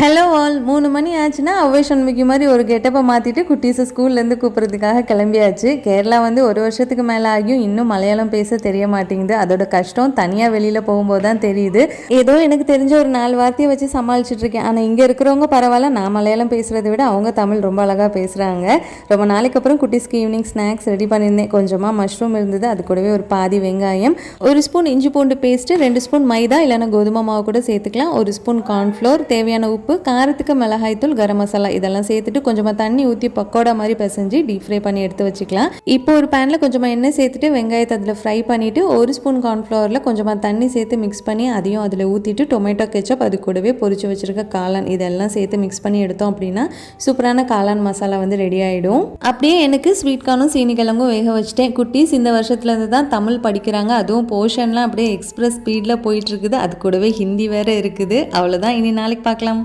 Hello all 3 மணி ஆச்சுன்னா அவ்வை சண்முகி மாதிரி ஒரு கெட்டப்பை மாற்றிட்டு குட்டீஸை ஸ்கூல்லேருந்து கூப்பிட்றதுக்காக கிளம்பியாச்சு. கேரளா வந்து ஒரு வருஷத்துக்கு மேலே ஆகியும் இன்னும் மலையாளம் பேச தெரிய மாட்டேங்குது. அதோட கஷ்டம் தனியாக வெளியில் போகும்போது தான் தெரியுது. ஏதோ எனக்கு தெரிஞ்ச ஒரு 4 வார்த்தையை வச்சு சமாளிச்சுட்டு இருக்கேன். ஆனால் இங்கே இருக்கிறவங்க பரவாயில்ல, நான் மலையாளம் பேசுகிறத விட அவங்க தமிழ் ரொம்ப அழகாக பேசுகிறாங்க. ரொம்ப நாளைக்கு அப்புறம் குட்டீஸ்க்கு ஈவினிங் ஸ்நாக்ஸ் ரெடி பண்ணியிருந்தேன். கொஞ்சமாக மஷ்ரூம் இருந்தது, அது கூடவே ஒரு பாதி வெங்காயம், 1 ஸ்பூன் இஞ்சி பூண்டு பேஸ்ட்டு, 2 ஸ்பூன் மைதா இல்லைன்னா கோதுமை மாவு கூட சேர்த்துக்கலாம், 1 ஸ்பூன் கார்ன்ஃப்ளோர், தேவையான உப்பு, காரத்துக்கு மிளகாய்த்தூள், கரம் மசாலா இதெல்லாம் சேர்த்துட்டு கொஞ்சமாக தண்ணி ஊற்றி பக்கோடா மாதிரி பிசைஞ்சு டீப் ஃப்ரை பண்ணி எடுத்து வச்சுக்கலாம். இப்போ ஒரு பேனில் கொஞ்சமாக எண்ணெய் சேர்த்துட்டு வெங்காயத்தை அதில் ஃப்ரை பண்ணிவிட்டு 1 ஸ்பூன் கார்ன்ஃப்ளவரில் கொஞ்சமாக தண்ணி சேர்த்து மிக்ஸ் பண்ணி அதையும் அதில் ஊற்றிட்டு டொமேட்டோ கெச்சப், அது கூடவே பொரிச்சு வச்சுருக்க காளான் இதெல்லாம் சேர்த்து மிக்ஸ் பண்ணி எடுத்தோம் அப்படின்னா சூப்பரான காளான் மசாலா வந்து ரெடி ஆகிடும். அப்படியே எனக்கு ஸ்வீட் கார்னும் சீனி கிழங்கும் வேக வச்சுட்டேன். குட்டீஸ் இந்த வருஷத்துலேருந்து தான் தமிழ் படிக்கிறாங்க. அதுவும் போர்ஷன்லாம் அப்படியே எக்ஸ்பிரஸ் ஸ்பீடில் போயிட்டுருக்குது. அது கூடவே ஹிந்தி வேறு இருக்குது. அவ்வளோதான், இனி நாளைக்கு பார்க்கலாம்.